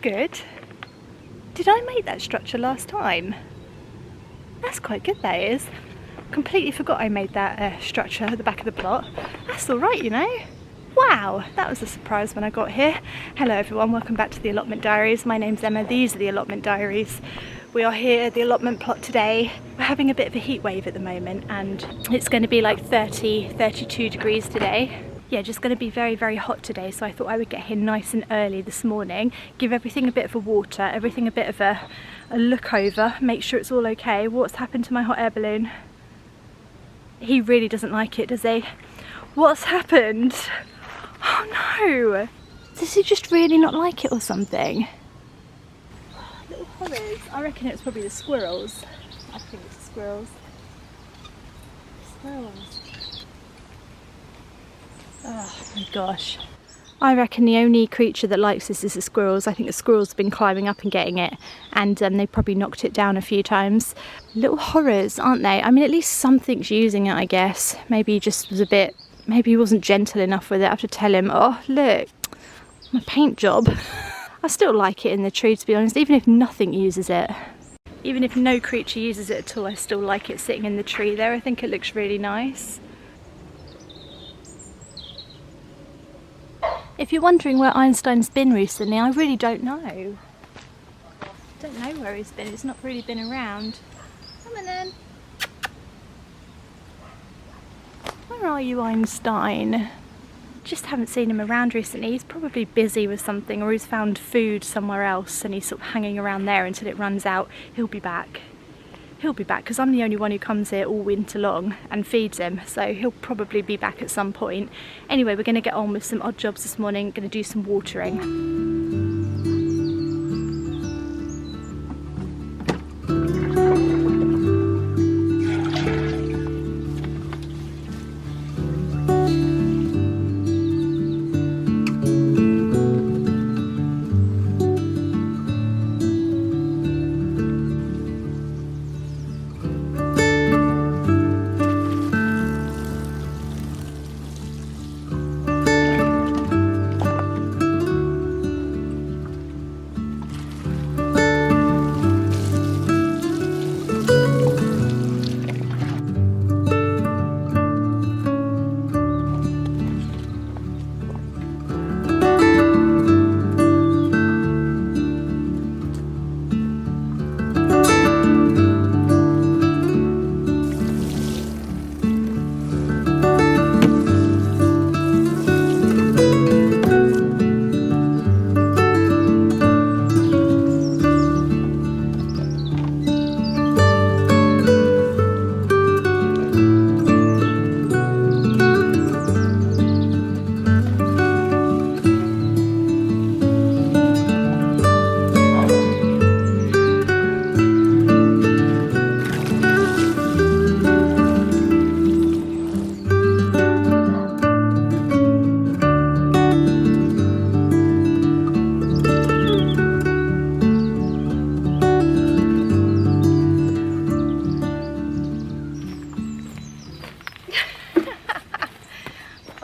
good. Did I make that structure last time? That's quite good, that is. Completely forgot I made that structure at the back of the plot. That's alright, you know. Wow, that was a surprise when I got here. Hello everyone, welcome back to the Allotment Diaries. My name's Emma, these are the Allotment Diaries. We are here at the allotment plot today. We're having a bit of a heat wave at the moment and it's going to be like 32 degrees today. Yeah, just going to be very, very hot today, so I thought I would get here nice and early this morning, give everything a bit of a water, everything a bit of a look over, make sure it's all okay. What's happened to my hot air balloon? He really doesn't like it, does he? What's happened? Oh no! Does he just really not like it or something? Little horrors. I reckon it's probably the squirrels. I think it's the squirrels. Squirrels. Oh my gosh. I reckon the only creature that likes this is the squirrels. I think the squirrels have been climbing up and getting it, and they probably knocked it down a few times. Little horrors, aren't they? I mean, at least something's using it, I guess. Maybe he just was a bit, maybe he wasn't gentle enough with it. I have to tell him, oh look, my paint job. I still like it in the tree, to be honest, even if nothing uses it. Even if no creature uses it at all, I still like it sitting in the tree there. I think it looks really nice. If you're wondering where Einstein's been recently, I really don't know. I don't know where he's been, he's not really been around. Come on then. Where are you, Einstein? Just haven't seen him around recently. He's probably busy with something, or he's found food somewhere else and he's sort of hanging around there until it runs out. He'll be back. He'll be back because I'm the only one who comes here all winter long and feeds him, so he'll probably be back at some point. Anyway, we're going to get on with some odd jobs this morning. Going to do some watering.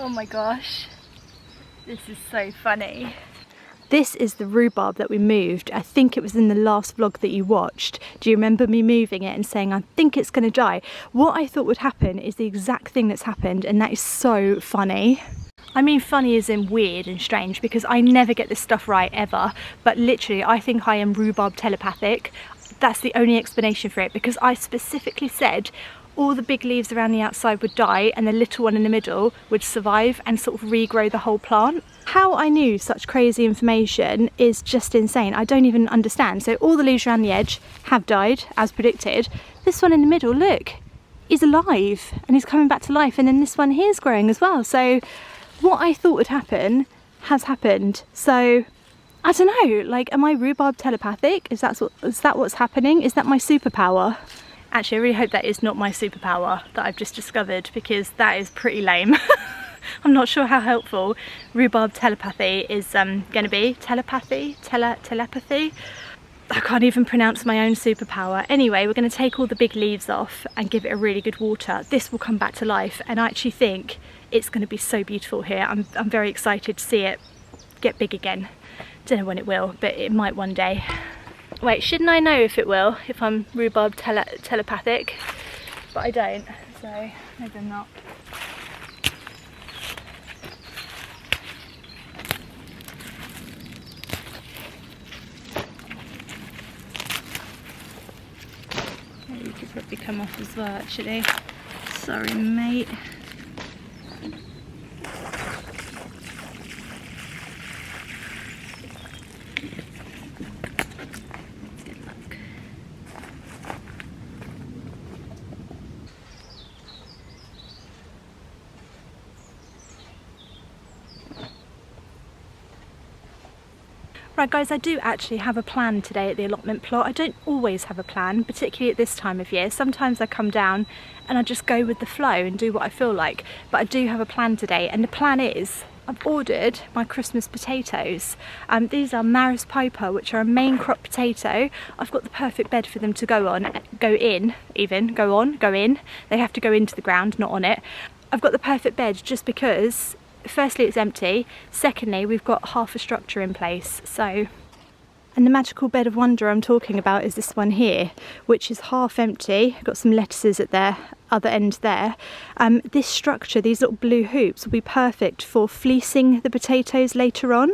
Oh my gosh, this is so funny. This is the rhubarb that we moved. I think it was in the last vlog that you watched. Do you remember me moving it and saying, I think it's gonna die? What I thought would happen is the exact thing that's happened, and that is so funny. I mean funny as in weird and strange, because I never get this stuff right ever, but literally I think I am rhubarb telepathic. That's the only explanation for it, because I specifically said all the big leaves around the outside would die and the little one in the middle would survive and sort of regrow the whole plant. How I knew such crazy information is just insane. I don't even understand. So all the leaves around the edge have died as predicted. This one in the middle, look, is alive and he's coming back to life, and then this one here is growing as well. So what I thought would happen has happened. So I don't know, like, am I rhubarb telepathic? Is that what's happening? Is that my superpower? Actually, I really hope that is not my superpower that I've just discovered, because that is pretty lame. I'm not sure how helpful rhubarb telepathy is going to be. Telepathy? Telepathy? I can't even pronounce my own superpower. Anyway, we're going to take all the big leaves off and give it a really good water. This will come back to life, and I actually think it's going to be so beautiful here. I'm very excited to see it get big again. Don't know when it will, but it might one day. Wait, shouldn't I know if it will, if I'm rhubarb telepathic? But I don't, so maybe I'm not. You could probably come off as well, actually. Sorry, mate. Right guys, I do actually have a plan today at the allotment plot. I don't always have a plan, particularly at this time of year. Sometimes I come down and I just go with the flow and do what I feel like. But I do have a plan today, and the plan is I've ordered my Christmas potatoes. These are Maris Piper, which are a main crop potato. I've got the perfect bed for them to go in. They have to go into the ground, not on it. I've got the perfect bed just because firstly it's empty, secondly we've got half a structure in place. So, and the magical bed of wonder I'm talking about is this one here, which is half empty. Got some lettuces at their other end there. This structure, these little blue hoops, will be perfect for fleecing the potatoes later on.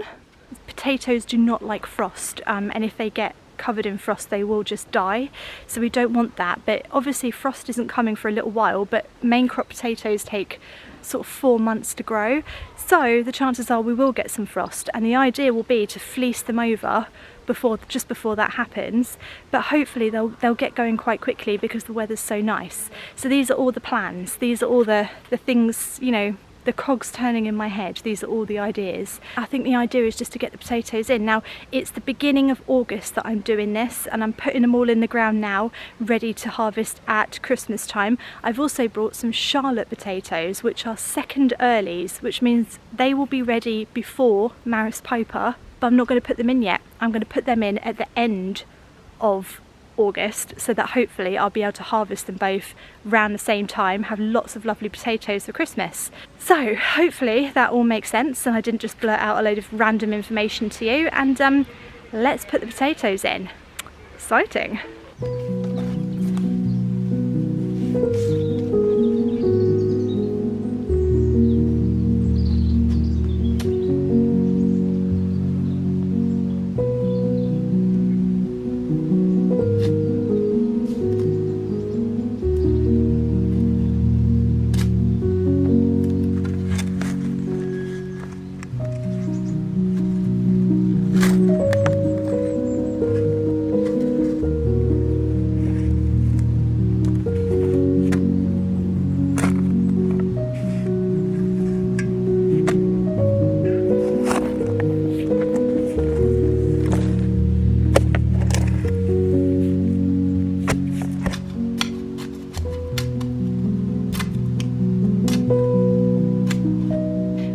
Potatoes do not like frost, and if they get covered in frost they will just die, so we don't want that. But obviously frost isn't coming for a little while, but main crop potatoes take sort of 4 months to grow, so the chances are we will get some frost, and the idea will be to fleece them over just before that happens. But hopefully they'll get going quite quickly because the weather's so nice. So these are all the plans, these are all the things, you know, the cogs turning in my head. These are all the ideas. I think the idea is just to get the potatoes in. Now, it's the beginning of August that I'm doing this, and I'm putting them all in the ground now, ready to harvest at Christmas time. I've also brought some Charlotte potatoes, which are second earlies, which means they will be ready before Maris Piper, but I'm not going to put them in yet. I'm going to put them in at the end of August, so that hopefully I'll be able to harvest them both around the same time, have lots of lovely potatoes for Christmas. So hopefully that all makes sense and I didn't just blurt out a load of random information to you, and let's put the potatoes in. Exciting.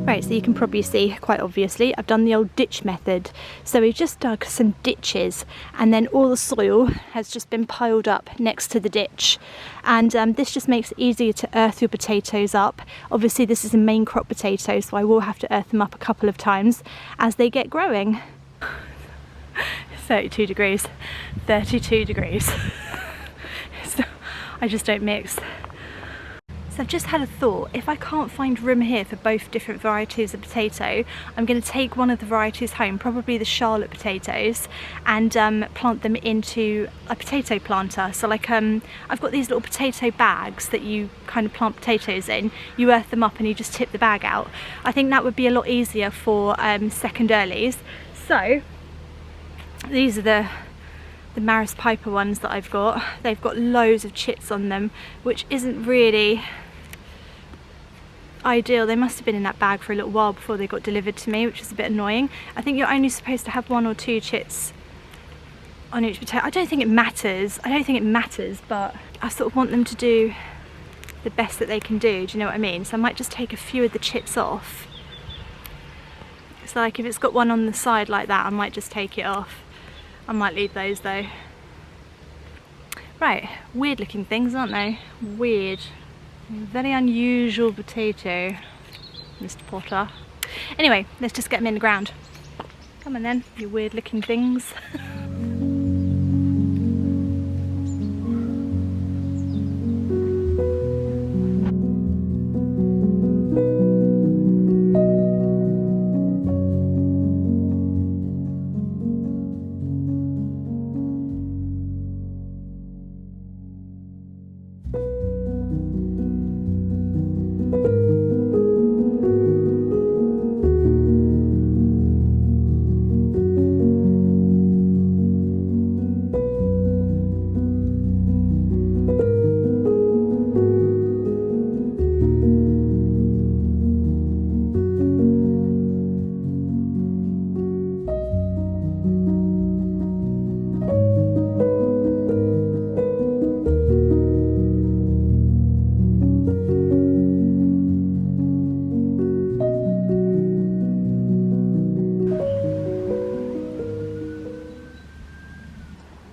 Right, so you can probably see quite obviously I've done the old ditch method. So we've just dug some ditches, and then all the soil has just been piled up next to the ditch, and this just makes it easier to earth your potatoes up. Obviously this is a main crop potato, so I will have to earth them up a couple of times as they get growing. 32 degrees, 32 degrees. I just don't mix. So I've just had a thought, if I can't find room here for both different varieties of potato, I'm going to take one of the varieties home, probably the Charlotte potatoes, and plant them into a potato planter. So like I've got these little potato bags that you kind of plant potatoes in, you earth them up and you just tip the bag out. I think that would be a lot easier for second earlies. So these are the Maris Piper ones that I've got. They've got loads of chits on them, which isn't really ideal. They must have been in that bag for a little while before they got delivered to me, which is a bit annoying. I think you're only supposed to have 1 or 2 chits on each potato. I don't think it matters, but I sort of want them to do the best that they can do you know what I mean? So I might just take a few of the chits off. So like if it's got one on the side like that, I might just take it off. I might leave those though. Right, weird looking things, aren't they? Weird. Very unusual potato, Mr. Potter. Anyway, let's just get them in the ground. Come on then, you weird looking things.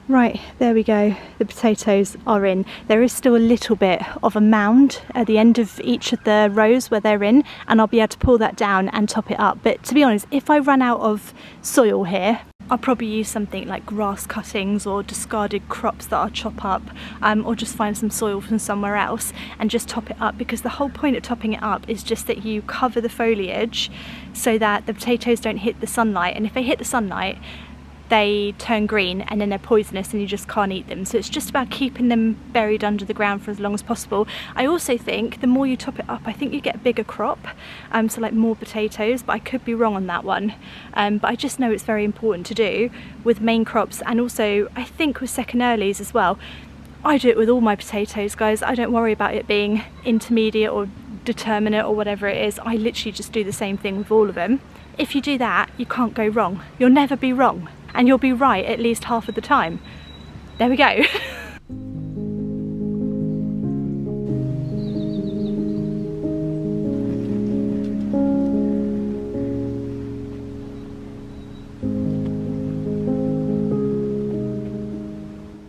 Right, there we go, the potatoes are in. There is still a little bit of a mound at the end of each of the rows where they're in, and I'll be able to pull that down and top it up. But to be honest, if I run out of soil here, I'll probably use something like grass cuttings or discarded crops that I'll chop up, or just find some soil from somewhere else and just top it up, because the whole point of topping it up is just that you cover the foliage so that the potatoes don't hit the sunlight, and if they hit the sunlight they turn green and then they're poisonous and you just can't eat them. So it's just about keeping them buried under the ground for as long as possible. I also think the more you top it up, I think you get a bigger crop, so like more potatoes, but I could be wrong on that one. But I just know it's very important to do with main crops, and also I think with second earlies as well. I do it with all my potatoes, guys. I don't worry about it being intermediate or determinate or whatever it is. I literally just do the same thing with all of them. If you do that, you can't go wrong. You'll never be wrong. And you'll be right at least half of the time. There we go.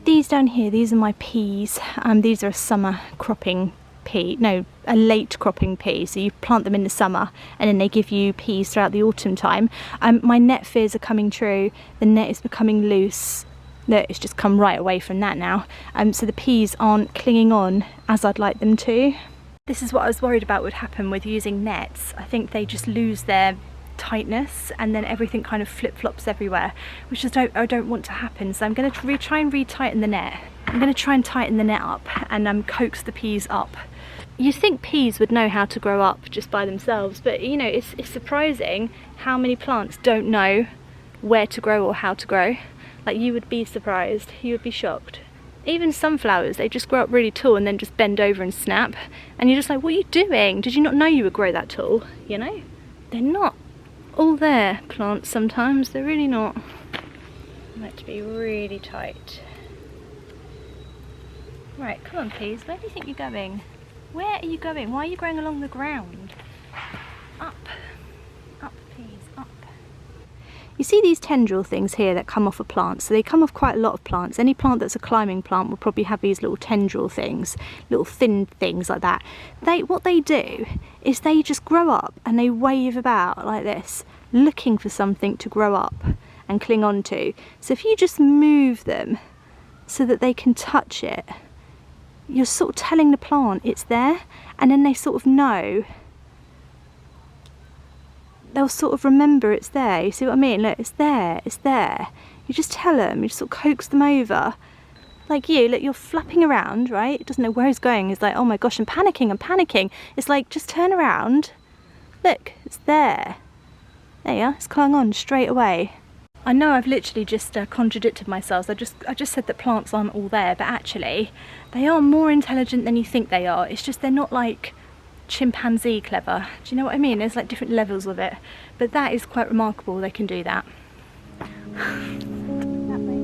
These down here, these are my peas. These are a summer cropping pea, no, a late cropping pea. So you plant them in the summer and then they give you peas throughout the autumn time. My net fears are coming true. The net is becoming loose. Look, it's just come right away from that now. So the peas aren't clinging on as I'd like them to. This is what I was worried about would happen with using nets. I think they just lose their tightness and then everything kind of flip-flops everywhere, which I don't want to happen. So I'm going to try and re-tighten the net. I'm going to try and tighten the net up and coax the peas up. You think peas would know how to grow up just by themselves, but you know, it's surprising how many plants don't know where to grow or how to grow. Like, you would be surprised, you would be shocked. Even sunflowers, they just grow up really tall and then just bend over and snap, and you're just like, what are you doing? Did you not know you would grow that tall? You know, they're not all there, plants sometimes, they're really not. I like to be really tight. Right, come on peas, where do you think you're going? Where are you going? Why are you growing along the ground? Up. Up, peas, up. You see these tendril things here that come off of plants? So they come off quite a lot of plants. Any plant that's a climbing plant will probably have these little tendril things, little thin things like that. What they do is they just grow up and they wave about like this, looking for something to grow up and cling on to. So if you just move them so that they can touch it, you're sort of telling the plant it's there, and then they sort of know. They'll sort of remember it's there. You see what I mean? Look, it's there, it's there. You just tell them, you just sort of coax them over. Like you, look, you're flapping around, right? Doesn't know where he's going. He's like, oh my gosh, I'm panicking, I'm panicking. It's like, just turn around. Look, it's there. There you are, it's clung on straight away. I know I've literally just contradicted myself. I just said that plants aren't all there, but actually they are more intelligent than you think they are. It's just they're not like chimpanzee clever. Do you know what I mean? There's like different levels of it, but that is quite remarkable they can do that. That way.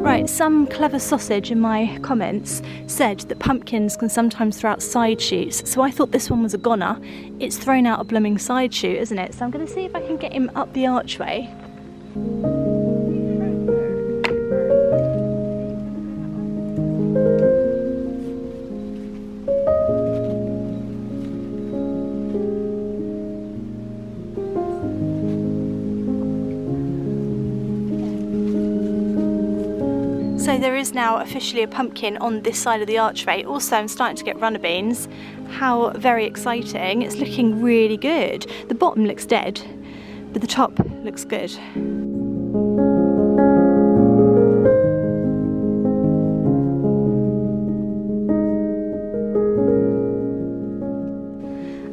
Right, some clever sausage in my comments said that pumpkins can sometimes throw out side shoots, so I thought this one was a goner. It's thrown out a blooming side shoot, isn't it? So I'm going to see if I can get him up the archway. So there is now officially a pumpkin on this side of the archway. Also, I'm starting to get runner beans. How very exciting. It's looking really good. The bottom looks dead, but the top looks good.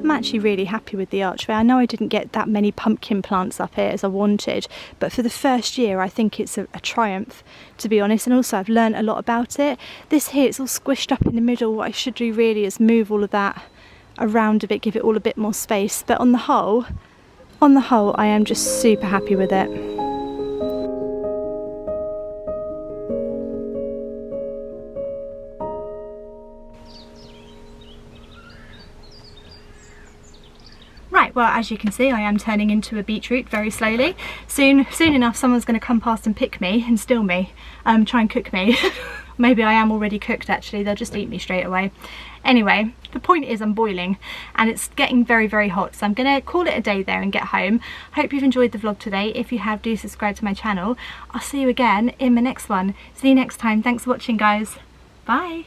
I'm actually really happy with the archway. I know I didn't get that many pumpkin plants up here as I wanted, but for the first year I think it's a triumph, to be honest, and also I've learned a lot about it. This here, it's all squished up in the middle. What I should do really is move all of that around a bit, give it all a bit more space, but on the whole I am just super happy with it. Right, well, as you can see, I am turning into a beetroot very slowly. Soon enough someone's going to come past and pick me and steal me, try and cook me. Maybe I am already cooked actually, they'll just eat me straight away. Anyway, the point is I'm boiling and it's getting very, very hot, so I'm going to call it a day there and get home. Hope you've enjoyed the vlog today. If you have, do subscribe to my channel. I'll see you again in my next one. See you next time. Thanks for watching, guys. Bye.